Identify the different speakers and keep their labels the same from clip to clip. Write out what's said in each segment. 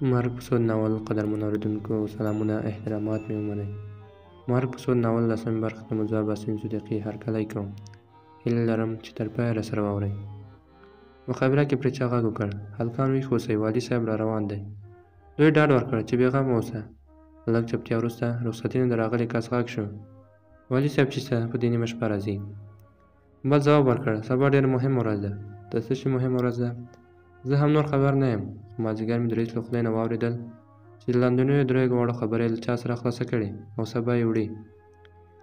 Speaker 1: مرګ په سود ناول قدرمنو اورېدونکو سلامونه احترامات مې ومنئ. مرګ په سود ناول لسمې برخې ته موضوع باسم صدیقي هرکلی کوم. هیله لرم چې تر پایه راسره واورئ. مخابره کې پرې چا غږ وکړ: هلکان ویښ اوسئ، والي صاحب را روان دی. دوی ډاډ ورکړ چې بېغمه اوسه. لږ چپتیا وروسته رخصتي نه د راغلي کس غږ شو: والي صاحب چېرته په دې نیمه شپه راځي؟ بل ځواب ورکړ: سبا ډېره مهمه ورځ ده. د څه شي مهمه ورځ ده؟ زه هم نور خبر نه یم، خو مازدیګر مې د رئیس له خولې نه واورېدل چې د لندنیو درېیو واړو خبره یې له چا سره خلاصه کړې او سبا یې وړي.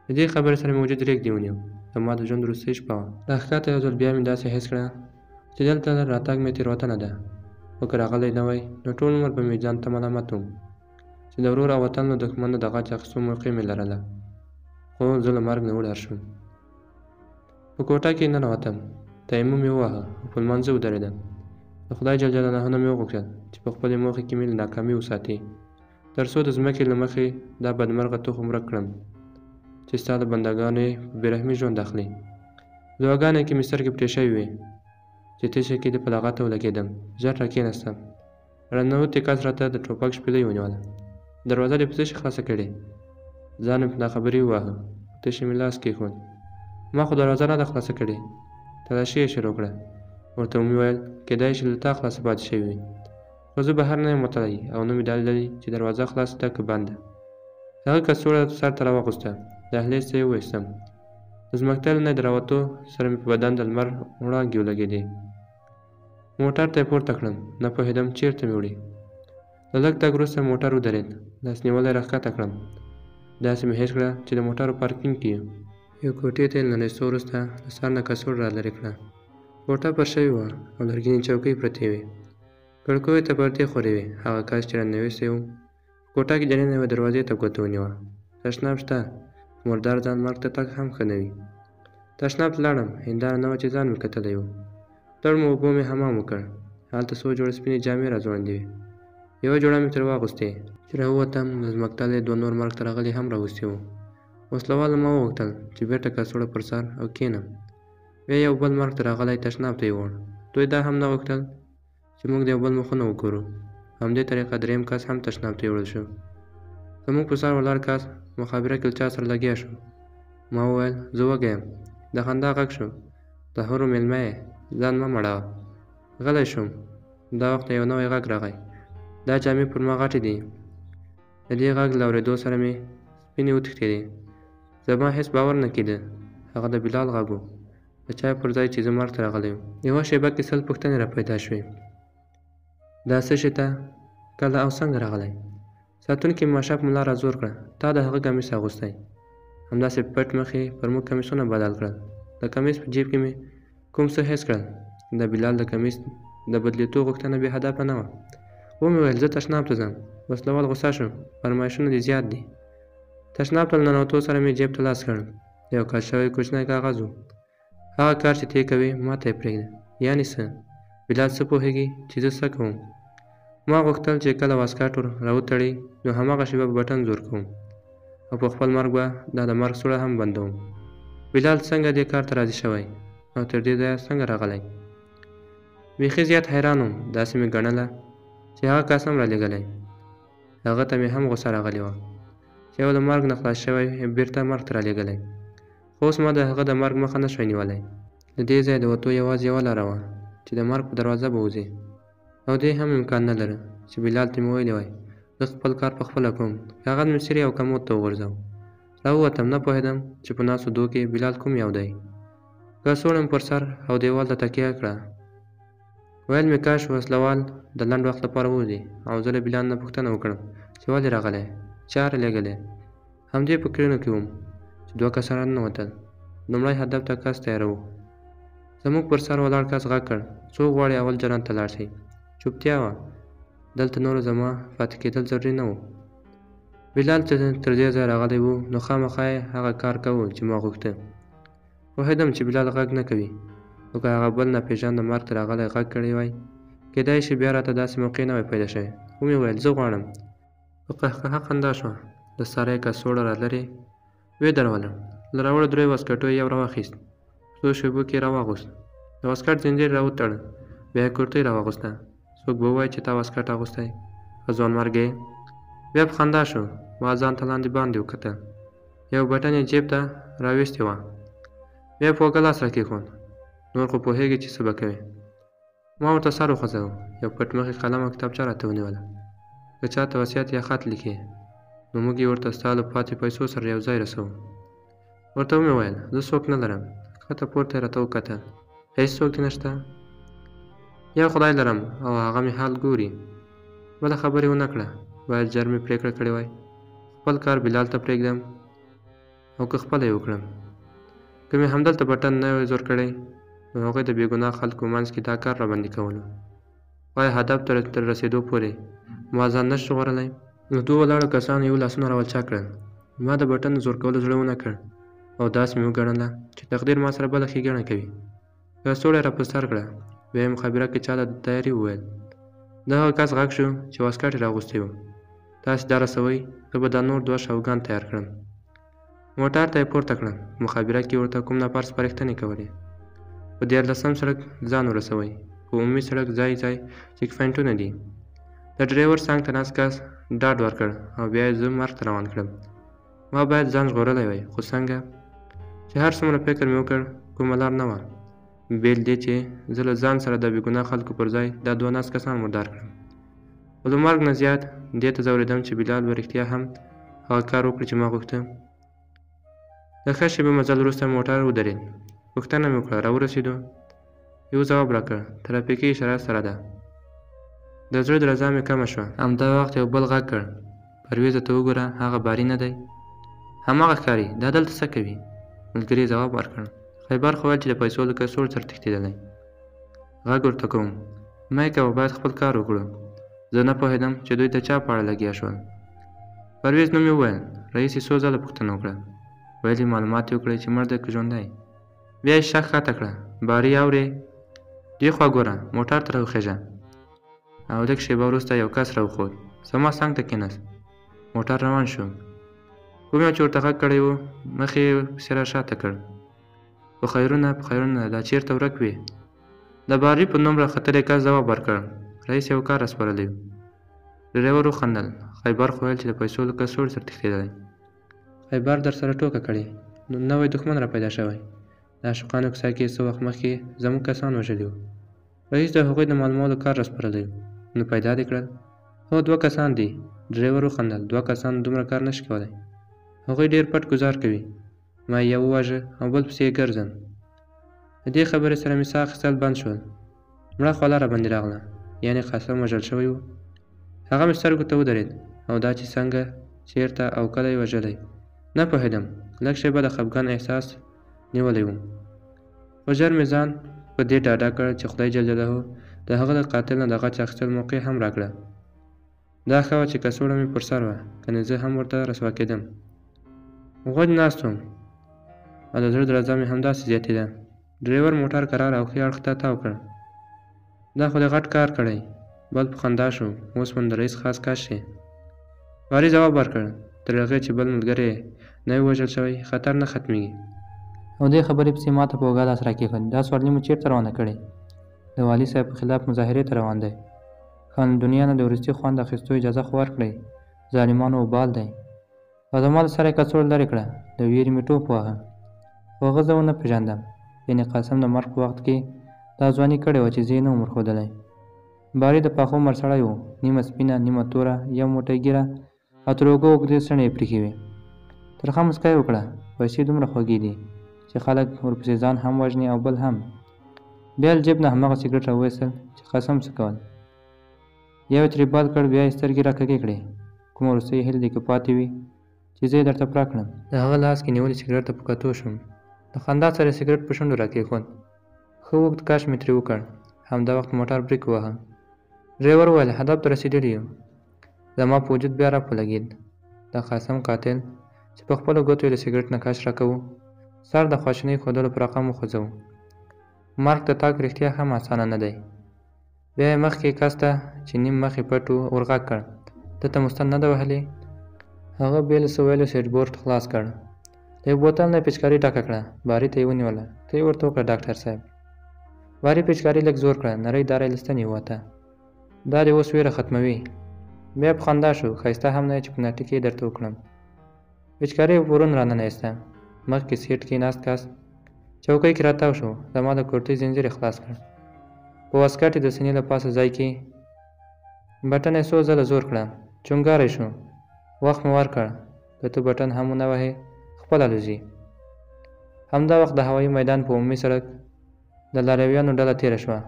Speaker 1: د دې خبرې سره مې وجود ریږدي ونیو. زما د ژوند وروستۍ شپه وه. راښکته یو ځل بیا مې داسې حس کړه چې دلته راتګ مې تېروتنه ده. خو که راغلی نه وای نو ټول عمر به مې ځان ته ملامت وم چې د ورور او وطن له دښمن نه د غچ اخیستو موقع مې لرله. خو زه له مرګ نه وډار شوم. په کوټه کې ننوتم، تیمم مې وواهه او په لمانځه ودرېدم. د خدای جل جلاله نه مې وغوښتل چې په خپلې موخې کې مې له ناکامي وساتي، تر څو د ځمکې له مخې دا بدمرغه تخم ورک کړم چې ستا د بندګانو یې په بېرحمي ژوند اخلي. دعاګانې کې مې سترګې پټې شوې وې چې تشه کې دې په لغته ولګېدم. ژر راکېناستم. راننوتې کس راته د ټوپک شپېلۍ ونیوله. دروازه دې په څه شي خلاصه کړې؟ ځان مې په ناخبري وواهه. په تشه مې لاس کېښود. ما خو دروازه نه ده خلاصه کړې. تلاشي یې شروع کړه. ورته مې وویل کېدای شي له تا خلاصه پاتې شوې وي، خو زه بهر نه یم وتلی او نه مې ډاډ لري چې دروازه خلاصه ده که بنده. هغه کڅوړه سر ته راوغوسته. دهلیز ته یې وویستم. د ځمکتلي نه د راوتو سره مې په بدن د لمر وړانګې ولګېدې. موټر ته یې پورته کړم. نه پوهېدم چېرته مې وړي. له لږ تګ وروسته موټر ودرېد. لاس نیولی راښکته کړم. داسې مې حس کړه چې د موټرو پارکینګ کې یو. یو کوټې ته یې له ننستو وروسته له سر نه کڅوړه را لرې کړه. کوټه پر شوې وه او لرګینې چوکۍ پرتې وې. کړکیو ته پردې خورې وې. هغه کس چې راننوستی و په کوټه کې دننه یوې دروازې ته ګوته ونیوه. تشناب شته، خو مردار ځان مرګ ته تګ هم ښه نه وي. تشناب ته لاړم. هنداره نه وه چې ځان مې کتلی و. تړمو اوبو مې حمام وکړ. هلته څو جوړې سپینې جامې را ځوړندې وې. یوه جوړه مې ترې واغوستې. چې راووتم د ځمکتلي دوه نور مرګ ته راغلي هم راوستي وو. وسلوال ما وغوښتل چې بېرته کڅوړه پر سر او کښېنم. بیا یو بل مرګ ته راغلی تشناب ته یې ووړ. دوی دا هم نه غوښتل چې موږ د یو بل مخونه وګورو. په همدې طریقه درېیم کس هم تشناب ته یوړل شو. زموږ په سر ولاړ کس مخابره کې له چا سره لګیا شو. ما وویل زه وږی یم. د خندا غږ شو: د حورو مېلمه یې، ځان مه مړوه. غلی شوم. دا وخت یو نوی غږ راغی: دا جامې پر ما غټې دي. د دې غږ له اورېدو سره مې سپینې وتښتېدې. زما هېڅ باور نه کېده. هغه د بلال غږ و، د چای پر ځای چې زه مرګ ته راغلی وم. یوه شېبه کې 100 پوښتنې را پیدا شوې. دا څه شي ته؟ کله او څنګه راغلی؟ ساتونکي ماشه په ملا را زور کړه: تا د هغه کمیس اغوستی. همداسې پټ مخ یې پر موږ کمیسونه بدل کړل. د کمیس په جیب کې مې کوم څه حس کړل. د بلال د کمیس د بدلېدو غوښتنه بې هدفه نه وه. ومې ویل زه تشناب ته ځم. وسلوال غوسه شو: فرمایشونه دې زیات دي. تشناب ته له ننوتو سره مې جیب ته لاس کړ. یو کش شوی کوچنی کاغذ و. هغه کار چې ته یې کوې ما ته یې پرېږده. یعنې څه؟ بلال څه پوهېږي چې زه څه کوم؟ ما غوښتل چې کله واسکټ ور راوتړي نو هماغه شېبه په بټن زور کوم او په خپل مرګ به دا د مرګ سوړه هم بندوم. بلال څنګه دې کار ته راضي شوی او تر دې ځایه څنګه راغلی؟ بیخي زیات حیران وم. داسې مې ګڼله چې هغه کس هم رالېږلی. هغه ته مې هم غوسه راغلې وه چې یو د مرګ نه خلاص شوی بېرته مرګ ته رالېږلی. خو اوس ما د هغه د مرګ مخه نه شوی نیولی. له دې ځایه د وتو یوازې یوه لاره وه چې د مرګ په دروازه به وځې، او دې هم امکان نه لره چې بلال ته مې ویلی وای زه خپل کار پخپله کوم. کاغذ مې څیرې او کمود ته وغورځاوه. راووتم. نه پوهېدم چې په ناستو دوو کې بلال کوم یو دی. کڅوړه مې پر سر او دیوال ته تکیه کړه. ویل مې کاش وسلوال د لنډ وخت لپاره ووځي او زه له بلال نه پوښتنه وکړم چې ولې راغلی، چا رالېږلی. همدې فکرونو کې وم چې دوه کسان راننوتل. لومړی هدف ته کس تیاروو. زموږ پر سر ولاړ کس غږ کړ: څوک غواړي اول جنت ته لاړ شي؟ چوپتیا وه. دلته نورو زما پاتې کېدل ضروري نه و. بلال چې تر دې ځایه راغلی و نو خامخا یې هغه کار کوو چې ما غوښته. پوهېدم چې بلال غږ نه کوي، خو که هغه بل ناپېژانده مرګ ته راغلی غږ کړی وای کېدای شي بیا راته داسې موقع نه وای پیدا شوې. ومې ویل زه غواړم. په قهقهه خندا شوه. د سارا یې کڅوړه را لرې ودرولم. له راوړو درېیو واسکټو یې یو راواخیست. څو شېبو کې یې راواغوست. د واسکټ زنځیر را وتړ. بیا یې کورتۍ راواغوسته. څوک به ووایي چې تا واسکټ اغوستی ښه ځوانمرګی. بیا په خندا شو. ما ځان ته لاندې باندې وکتل. یو بټن یې جیب ته راویستې وه. بیا په اوږه لاس راکېښود. نور خو پوهېږې چې څه به کوې. ما ورته سر وخوځاوه. یو پټ مخې قلم او کتابچه راته ونیوله. که چا ته وصیت یا خط لیکې نو موږ یې ورته ستا له پاتې پیسو سره یو ځای رسوو. ورته ومې ویل زه څوک نه لرم. ښکته پورته یې راته وکتل. هېڅ څوک دې نشته؟ یو خدای لرم او هغه مې حال ګوري. بله خبرې ونه کړه. باید ژر مې پرېکړه کړې وای. خپل کار بلال ته پرېږدم او که خپله یې وکړم. که مې همدلته بټن نه وای زور کړی نو هغوی د بېګناه خلکو منځ کې دا کار راباندې کولو. وایي هدف ته تر رسېدو پورې ما ځان نه شو ژغورلی. نو دوو ولاړو کسانو یو لاسونه راولچا کړل. ما د بټن د زور کولو زړه ونه کړ او داسې مې وګڼله چې تقدیر ما سره بله ښېګڼه کوي. کڅوړه یې را په سر کړه. بیا یې مخابره کې چا ته د تیاري وویل. د هغه کس غږ شو چې واسکټ یې راغوستی و. تاسې دا رسوئ، زه به دا نور 2 شوګان تیار کړم. موټر ته یې پورته کړم. مخابره کې ورته کوم ناپار سپارښتنې کولې. په 14 سړک ځان ورسوئ. په عمومي سړک ځای ځای چیک پواینټونه دي. د ډریور څنګ ته ناست کس ډاډ ورکړ او بیا یې زه مرګ ته روان کړم. ما باید ځان ژغورلی وای، خو څنګه چې هر څومره فکر مې وکړ کومه لار نه وه بېل دې چې زه له ځان سره د بېګناه خلکو پر ځای دا 2 ناست کسان مردار کړم. خو له مرګ نه زیات دې ته ځورېدم چې بلال به رښتیا هم هغه کار وکړي چې ما غوښته. د ښه شېبې مزل وروسته موټر ودرېد. پوښتنه مې وکړه راورسېدو؟ یو ځواب راکړ ترافیکي اشاره سره ده. د زړه درزا مې کمه شوه. همدا وخت یو بل غږ کړ پرویزه ته وګوره هغه باري نه دی؟ هماغه ښکاري. دا دلته څه کوي؟ ملګري ځواب ورکړ. خیبر خو ویل چې د پیسو له کڅوړې سره تښتېدلی. غږ ورته کوم مه یې کوه، باید خپل کار وکړو. زه نه پوهېدم چې دوی د چا په اړه لګیا شول. پرویز نوم یې وویل. رئیس یې څو ځله پوښتنه وکړه. ویل یې معلومات یې وکړئ چې مړ دی که ژوندی. بیا یې شک ښکته کړه. باري اورې؟ دې خوا ګوره، موټر ته راوخېژه. او لږ شېبه وروسته یو کس راوخوت. زما څنګ ته کېناست. موټر روان شو. کوم یو چې ورته غږ کړی و مخ یې پسې را شاته کړ. په خیرونه دا چېرته ورک وې؟ د باري په نوم راختلی کس ځواب ورکړ. رئیس یو کار راسپارلی و. ډریور وخندل. خیبر خو ویل چې د پیسو له کڅوړې سره تښتېدلی. خیبر در سره ټوکه کړې نو نوی دښمن را پیدا شوی. د عاشقانو کیسه کې څه وخت مخکې زموږ کسان وژلي وو. رئیس د هغوی د معلومولو کار راسپارلی و. نو پیدا دې کړل؟ هو 2 کسان دي. ډریور وخندل. 2 کسان دومره کار نشي کولی. هغوی ډېر پټ ګزار کوي. ما یو وواژه او بل پسې یې ګرځم. د دې خبرې سره مې ساه اخیستل بند شول. مړه خوله راباندې راغله. یعنې قاسم وژل شوی و. هغه مې سترګو ته ودرېد. او دا چې څنګه، چېرته او کله یې وژلی نه پوهېدم. لږ شېبه د خفګان احساس نیولی وم. خو ژر مې ځان په دې ډاډه کړ چې خدای جل جلاله د هغه د قاتل نه د غچ اخیستلو موقع هم راکړه. دا ښه وه چې کڅوړه مې پر سر وه، کنې زه هم ورته رسوا کېدم. غوج ناست وم او د زړه درزا مې همداسې زیاتېده. ډریور موټر کرار او ښي اړخ ته تاو کړ. دا خو دې غټ کار کړی. بل په خندا شو. اوس من د رئیس خاص کس شې. باري ځواب ورکړ. تر هغې چې بل ملګری نه وي وژل شوی خطر نه ختمېږي. او دې خبرې پسې ما ته په اوږه لاس راکېښود. دا سوارلي مو چېرته روانه کړې؟ د والي صاحب په خلاف مظاهرې ته روان دی. خو له دنیا نه د وروستي خوند اخیستو اجازه خو ورکړئ. ظالمانو وبال دی. او زما له سره یې کڅوړه لرې کړه. د ویرې مې ټوپ واهه. خو هغه زه ونه پېژندم. یعنې قاسم د مرګ په وخت کې دا ځواني کړې وه چې زه یې نه وم ورښودلی. باري د پاخه عمر سړی و. نیمه سپینه نیمه توره، یو موټی ږیره او تر اوږو اوږدې څڼې یې پرېښې وې. ترخه مسکا یې وکړه. پیسې دومره خوږې دي چې خلک ورپسې ځان هم وژني او بل هم. بیا له جیب نه هماغه سګرټ راوویستل چې قسم څه کول. یو یې ترې بال کړ. بیا یې سترګې راکږې کړې. کومه وروستۍ هیله دې که پاتې وي چې زه یې درته پوره کړم. د هغه لاس کې نیولي سګرټ ته په کتو شوم. د خندا سره یې سګرټ په شونډو راکېښود. ښه اوږد کش مې ترې وکړ. همدا وخت موټر بریک وواهه. ډریور وویل هدف ته رسېدلي یو. زما په وجود بیا را ولګېد. د قاسم قاتل چې په خپلو ګوتو یې له سګرټ نه کش راکوو سر د خواشینۍ ښودلو په رقم وخوځوو. مرګ ته تګ رښتیا هم اسانه نه دی. بیا یې مخکې کس ته چې نیم مخ یې پټ و ور غږ کړ. ده ته مو ستن نه ده وهلې؟ هغه بې له څه ویلو سویچ بورډ خلاص کړ. د یو بوتل نه یې پچکاري ډکه کړه. باري ته یې ونیوله. ته یې ورته وکړه ډاکټر صاحب. باري پچکاري لږ زور کړه. نرۍ داره یې له ستنې ووته. دا دې اوس ویره ختموي. بیا په خندا شو. ښایسته هم نه چې په نټي کې درته وکړم. وچکاري ورون راننه ایسته. مخکې سیټ کې ناست کس چوکۍ کې راتاو شو. زما د کورتۍ زنځیر یې خلاص کړ. په واسکټ یې د سینې له پاسه ځای کې بټن یې څو ځله زور کړه. چونګاری شو. وخت مې ورکړ. که ته بټن هم ونه وهې خپله الوځي. همدا وخت د هوایي میدان په عمومي سړک د لارویانو ډله تېره شوه.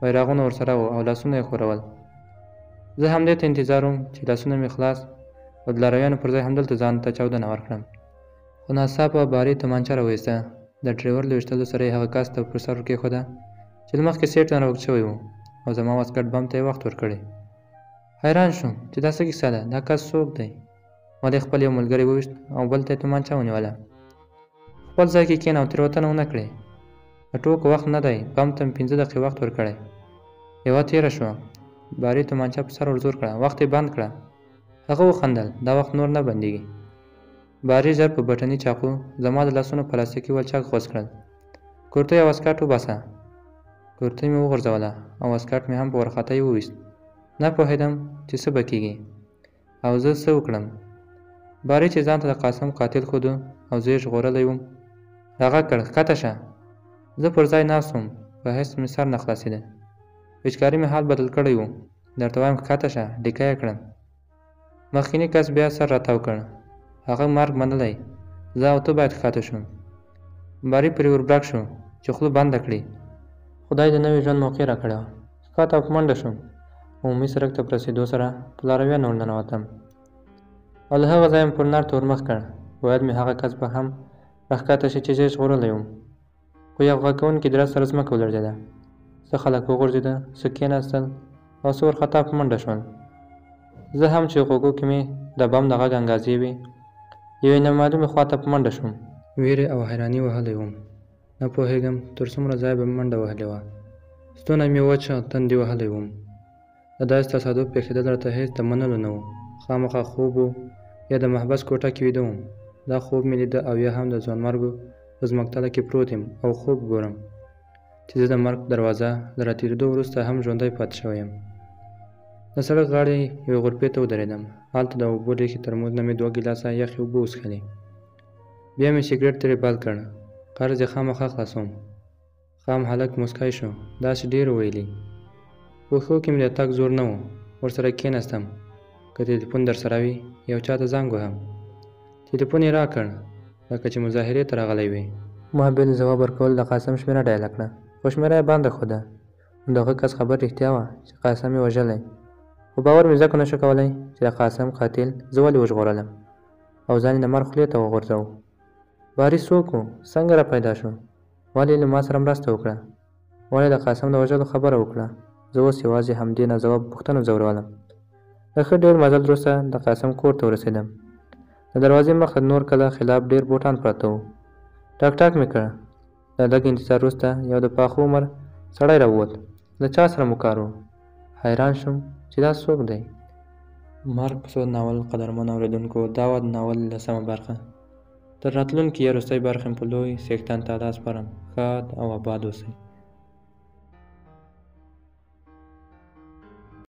Speaker 1: بیرغونه ورسره وو او لاسونه یې ښورول. زه همدې ته انتظار وم چې لاسونه مې خلاص او د لارویانو پر ځای همدلته ځان ته چاودنه ورکړم. خو ناڅاپه باري تومانچه راوایسته. د ډریور له ویشتلو سره یې هغه کس ته پر سر ورکېښوده چې له مخکې سیټ نه راوږد شوی و او زما واسکټ بم ته یې وخت ورکړی. حیران شوم چې دا څه کیسه ده. دا کس څوک دی؟ ما دې خپل یو ملګری وویشت او بل ته یې تومانچه ونیوله. خپل ځای کې کښېنه او تېروتنه ونه کړې. د ټوکو وخت نه دی. بم ته مې 5 دقیقې وخت ورکړی. یوه تېره شوه. باري تومانچه په سر ورزور کړه. وخت یې بند کړه. هغه وخندل. دا وخت نور نه بندېږي. باري ژر په بټني چاقو زما د لاسونو پلاستیکي ولچک غوڅ کړل. کورتۍ او واسکټ وباسه. کورتۍ مې وغورځوله او واسکټ مې هم په وارخطايي وویست. نه پوهېدم چې څه به کېږي او زه څه وکړم. باري چې ځان ته د قاسم قاتل ښودو او زه یې ژغورلی وم راغږ کړ. ښکته شه. زه پر ځای ناست وم. په هېڅ مې سر نه خلاصېده. وچکاري مې حال بدل کړی و. درته وایم ښکته شه. ډیکه یې کړم. مخکیني کس بیا سر راتاو کړ. هغه مرګ منلی. زه او ته باید ښکته شو. باري پرې وربرګ شو چې خوله بنده کړي. خدای د نوي ژوند موقع راکړې وه. ښکته او په منډه شوم. عمومي سړک ته په رسېدو سره په لارویانو ورننوتم او له هغه ځایه مې پر نر تور مخ کړ. باید مې هغه کس به هم راښکته شي چې زه یې ژغورلی وم. خو یو غږ کوونکي درز سره ځمکه ولړزېده. څه خلک وغورځېده، څه کېناستل او څه وارخطا په منډه شول. زه هم چې غوږو کې مې د بم د غږ انګازې وې یوې نامعلومې خوا ته په منډه شوم. ویرې او حیراني وهلی وم. نه پوهېږم تر څومره ځایه به مې منډه وهلې وه. ستونی مې وچ او تندې وهلی وم. د داسې تصادف پېښېدل راته هېڅ د منلو نه و. خامخا خوب و یا د محبس کوټه کې ویده وم. دا خوب مې لیده او یا هم د ځوانمرګو په ځمکتله کې پروت یم او خوب ګورم چې زه د مرګ دروازه له راتېرېدو وروسته هم ژوندی پاتې شوی یم. د سړک غاړې یوې غرفې ته ودرېدم. هلته د اوبو لوښي ترموز نه مې 2 ګیلاسه یخې اوبه وڅښلې. بیا مې سګرټ ترې بل کړ. قرض یې خامخا خلاصوم. خام هلک موسکی شو. داسې ډېر ویلي. پښو کې مې د تګ زور نه و. ورسره کېناستم. که تلیفون درسره وي یو چا ته زنګ وهم. تلیفون یې راکړ لکه چې مظاهرې ته راغلی وي. ما بیا د ځواب ورکولو د قاسم شمېره ډایله کړه. خو شمېره یې بنده ښوده. نو د هغه کس خبر رښتیا وه چې قاسم یې وژلی. خو باور مې ځکه نشو کولی چې د قاسم قاتل زه ولې وژغورلم او ځان یې د مرګ خولې ته وغورځوو. باري څوک و؟ څنګه را پیدا شو؟ ولې له ما سره مرسته وکړه؟ ولې د قاسم د وژلو خبره وکړه؟ زه اوس یوازې همدې ناځوابه پوښتنو ځورولم. د ښه ډېر مزل وروسته د قاسم کور ته ورسېدم. د دروازې مخ ته نور کله خلاف ډېر بوټان پراته وو. ټک ټک مې کړ. د لږ انتظار وروسته یو د پاخه عمر سړی راووت. له چا سره مو کار و؟ حیران شوم چې دا څوک دی. مرګ په سود ناول قدرمن اورېدونکو، دا وه د ناول 10مه برخه. تر راتلونکي یا وروستۍ برخې په لوی څښتن تعالی سپارم. ښاد او اباد اوسئ.